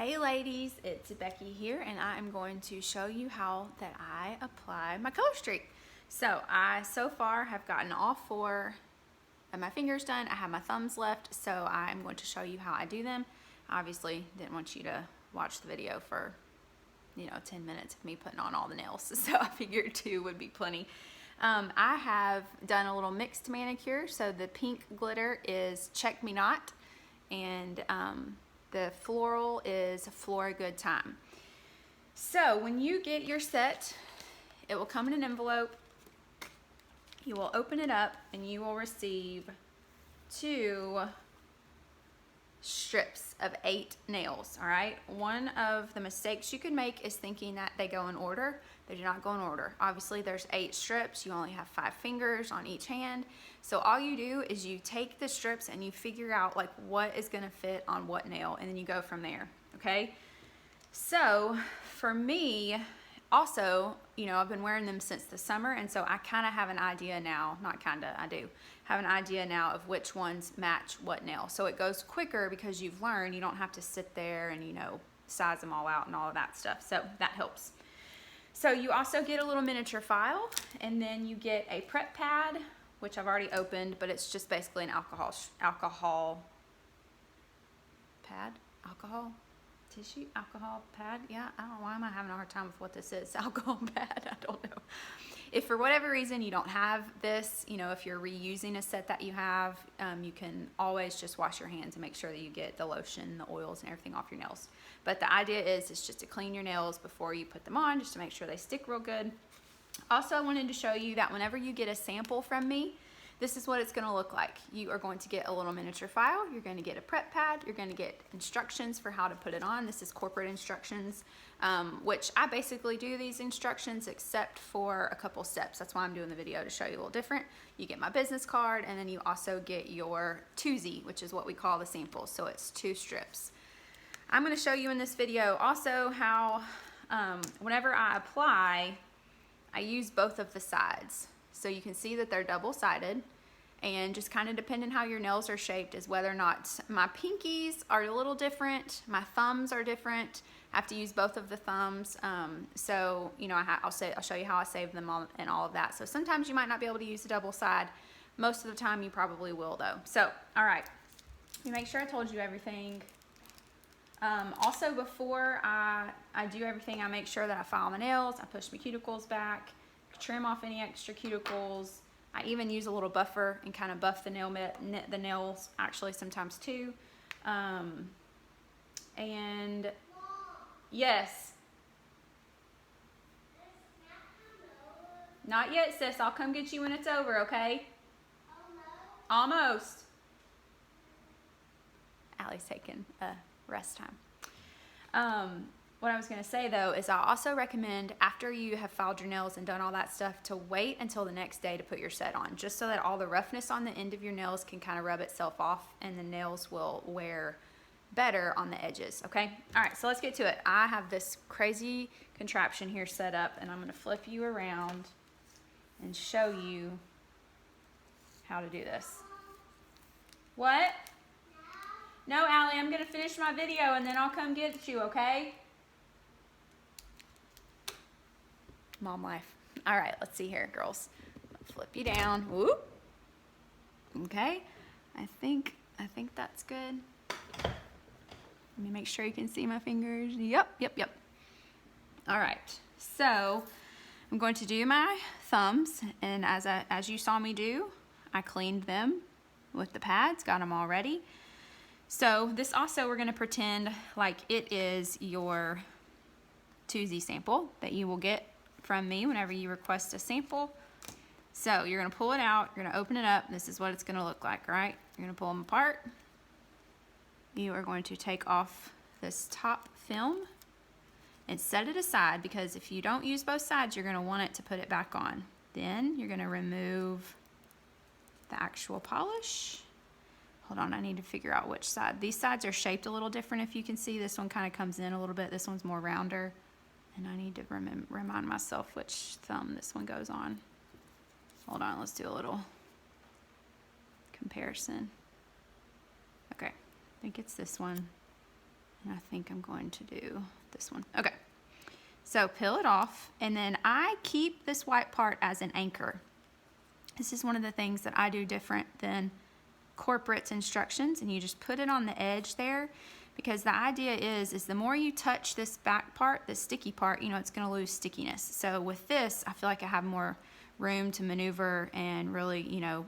Hey ladies, it's Becky here, and I am going to show you how that I apply my color streak. So I so far have gotten all 4 of my fingers done. I have my thumbs left, so I'm going to show you how I do them. Obviously didn't want you to watch the video for 10 minutes of me putting on all the nails, so I figured 2 would be plenty. I have done a little mixed manicure, so the pink glitter is Check Me Not, and the floral is For a Good Time. So when you get your set, it will come in an envelope. You will open it up and you will receive 2 strips of 8 nails, all right? One of the mistakes you can make is thinking that they go in order. They do not go in order. Obviously, there's 8 strips. You only have 5 fingers on each hand. So all you do is you take the strips and you figure out like what is gonna fit on what nail, and then you go from there, okay? So for me, also, I've been wearing them since the summer, and so I kind of have an idea now, not kind of, I do have an idea now of which ones match what nail. So it goes quicker because you've learned. You don't have to sit there and, size them all out and all of that stuff. So that helps. So you also get a little miniature file, and then you get a prep pad, which I've already opened, but it's just basically an alcohol tissue, alcohol pad. Yeah, I don't know, why am I having a hard time with what this is? Alcohol pad, I don't know. If for whatever reason you don't have this, if you're reusing a set that you have, you can always just wash your hands and make sure that you get the lotion, the oils, and everything off your nails. But the idea is it's just to clean your nails before you put them on, just to make sure they stick real good. Also, I wanted to show you that whenever you get a sample from me, this is what it's going to look like. You are going to get a little miniature file, you're going to get a prep pad, you're going to get instructions for how to put it on. This is corporate instructions, which I basically do these instructions except for a couple steps. That's why I'm doing the video, to show you a little different. You get my business card, and then you also get your twosie, which is what we call the samples. So it's 2 strips. I'm going to show you in this video also how whenever I apply, I use both of the sides. So you can see that they're double-sided, and just kind of depending how your nails are shaped is whether or not my pinkies are a little different, my thumbs are different. I have to use both of the thumbs. So I'll show you how I save them all and all of that. So sometimes you might not be able to use the double side. Most of the time you probably will though. So all right, let me make sure I told you everything. Also, before I do everything, I make sure that I file my nails, I push my cuticles back, trim off any extra cuticles. I even use a little buffer and kind of buff the nails actually sometimes too. And yes. Not yet, sis. I'll come get you when it's over, okay? Almost. Allie's taking a rest time. What I was going to say though is I also recommend, after you have filed your nails and done all that stuff, to wait until the next day to put your set on, just so that all the roughness on the end of your nails can kind of rub itself off and the nails will wear better on the edges, okay? All right, so let's get to it. I have this crazy contraption here set up, and I'm going to flip you around and show you how to do this. What? No, Allie, I'm going to finish my video and then I'll come get you, okay? Mom life. All right, let's see here, girls. Flip you down. Whoop. Okay. I think that's good. Let me make sure you can see my fingers. Yep. All right. So I'm going to do my thumbs, and as you saw me do, I cleaned them with the pads, got them all ready. So this also, we're going to pretend like it is your twosie sample that you will get from me whenever you request a sample. So you're going to pull it out, you're going to open it up. This is what it's going to look like, right? You're going to pull them apart. You are going to take off this top film and set it aside, because if you don't use both sides, you're going to want it to put it back on. Then you're going to remove the actual polish. Hold on, I need to figure out which side. These sides are shaped a little different. If you can see, this one kind of comes in a little bit. This one's more rounder. And I need to remind myself which thumb this one goes on. Hold on, let's do a little comparison. Okay, I think it's this one. And I think I'm going to do this one. Okay. So peel it off, and then I keep this white part as an anchor. This is one of the things that I do different than corporate's instructions, and you just put it on the edge there, because the idea is the more you touch this back part, the sticky part, you know, it's going to lose stickiness. So with this, I feel like I have more room to maneuver and really, you know,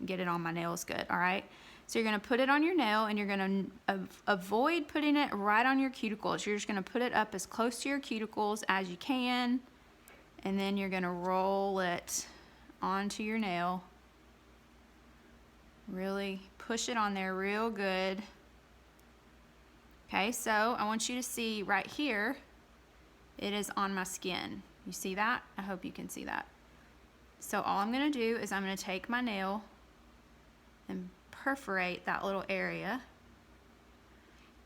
get it on my nails good. All right. So you're going to put it on your nail, and you're going to avoid putting it right on your cuticles. You're just going to put it up as close to your cuticles as you can, and then you're going to roll it onto your nail. Really push it on there real good. Okay, so I want you to see right here, it is on my skin. You see that? I hope you can see that. So all I'm going to do is I'm going to take my nail and perforate that little area.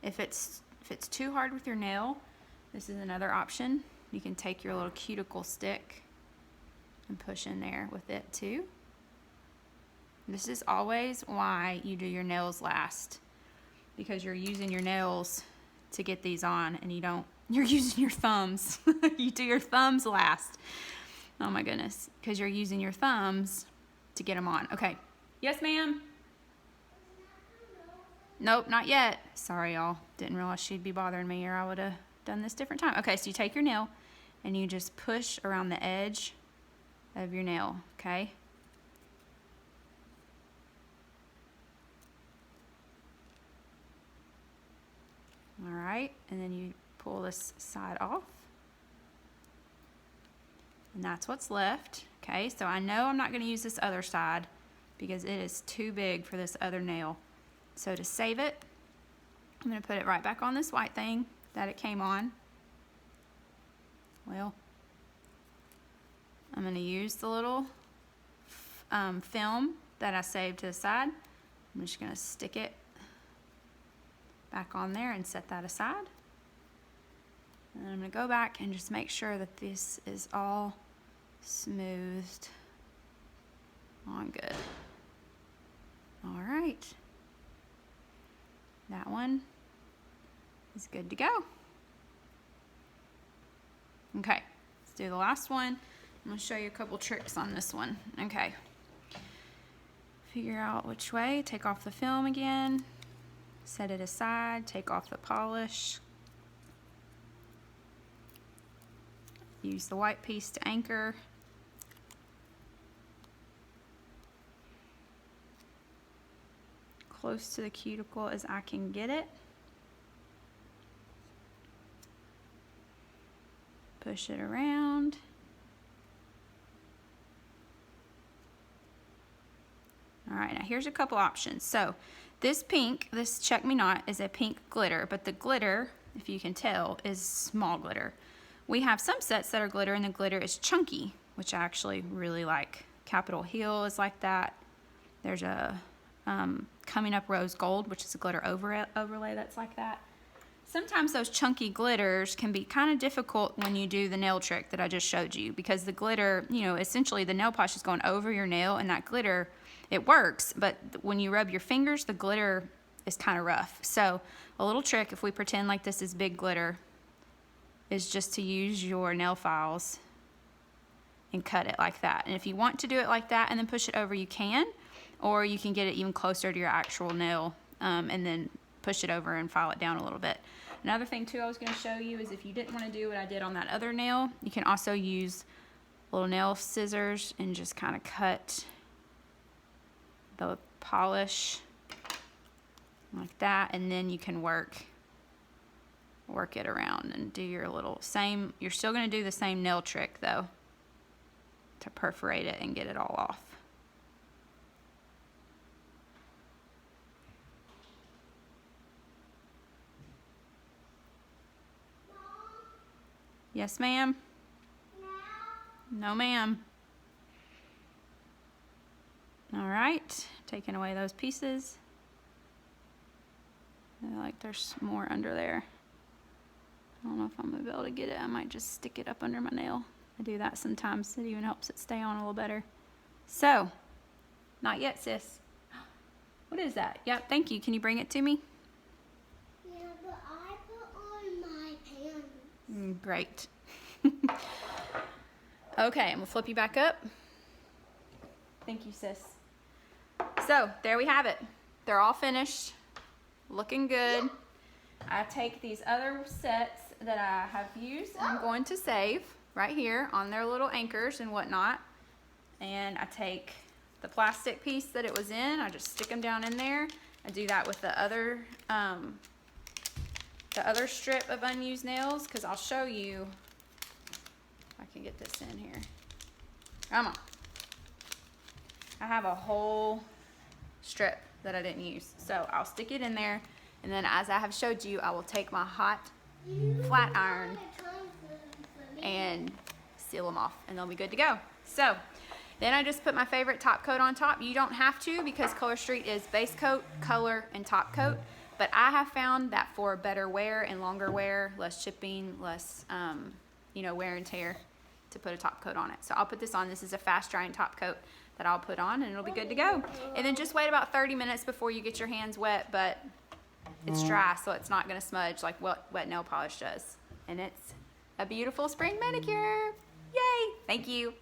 If it's too hard with your nail, this is another option. You can take your little cuticle stick and push in there with it too. This is always why you do your nails last, because you're using your nails to get these on, and you're using your thumbs. You do your thumbs last. Oh my goodness, because you're using your thumbs to get them on. Okay. Yes, ma'am? Nope, not yet. Sorry, y'all. Didn't realize she'd be bothering me, or I would have done this different time. Okay, so you take your nail and you just push around the edge of your nail, okay? All right, and then you pull this side off. And that's what's left. Okay, so I know I'm not going to use this other side because it is too big for this other nail. So to save it, I'm going to put it right back on this white thing that it came on. Well, I'm going to use the little film that I saved to the side. I'm just going to stick it back on there and set that aside. And then I'm going to go back and just make sure that this is all smoothed on good. All right. That one is good to go. Okay, let's do the last one. I'm going to show you a couple tricks on this one. Okay. Figure out which way. Take off the film again. Set it aside. Take off the polish. Use the white piece to anchor. Close to the cuticle as I can get it. Push it around. All right, now here's a couple options. So this pink, this Check Me Not, is a pink glitter, but the glitter, if you can tell, is small glitter. We have some sets that are glitter, and the glitter is chunky, which I actually really like. Capitol Hill is like that. There's a Coming Up Rose Gold, which is a glitter overlay that's like that. Sometimes those chunky glitters can be kind of difficult when you do the nail trick that I just showed you, because the glitter, you know, essentially the nail polish is going over your nail, and that glitter, it works, but when you rub your fingers, the glitter is kind of rough. So a little trick, if we pretend like this is big glitter, is just to use your nail files and cut it like that. And if you want to do it like that and then push it over, you can, or you can get it even closer to your actual nail and then push it over and file it down a little bit. Another thing too I was going to show you is, if you didn't want to do what I did on that other nail, you can also use little nail scissors and just kind of cut the polish like that, and then you can work it around and do your little same. You're still going to do the same nail trick though, to perforate it and get it all off. Yes, ma'am? No, ma'am. All right, taking away those pieces. I feel like there's more under there. I don't know if I'm gonna be able to get it. I might just stick it up under my nail. I do that sometimes. It even helps it stay on a little better. So, not yet, sis. What is that? Yep, thank you. Can you bring it to me? Yeah, but I Great. Okay, I'm gonna flip you back up. Thank you, sis. So there we have it. They're all finished, looking good. I take these other sets that I have used, I'm going to save right here on their little anchors and whatnot. And I take the plastic piece that it was in, I just stick them down in there. I do that with the other strip of unused nails, because I'll show you if I can get this in here. Come on. I have a whole strip that I didn't use, so I'll stick it in there, and then as I have showed you, I will take my hot flat iron and seal them off, and they'll be good to go. So then I just put my favorite top coat on top. You don't have to, because Color Street is base coat, color, and top coat, but I have found that for better wear and longer wear, less chipping, less you know, wear and tear, to put a top coat on it. So I'll put this on. This is a fast drying top coat that I'll put on, and it'll be good to go. And then just wait about 30 minutes before you get your hands wet, but it's dry, so it's not gonna smudge like what wet nail polish does. And it's a beautiful spring manicure. Yay! Thank you.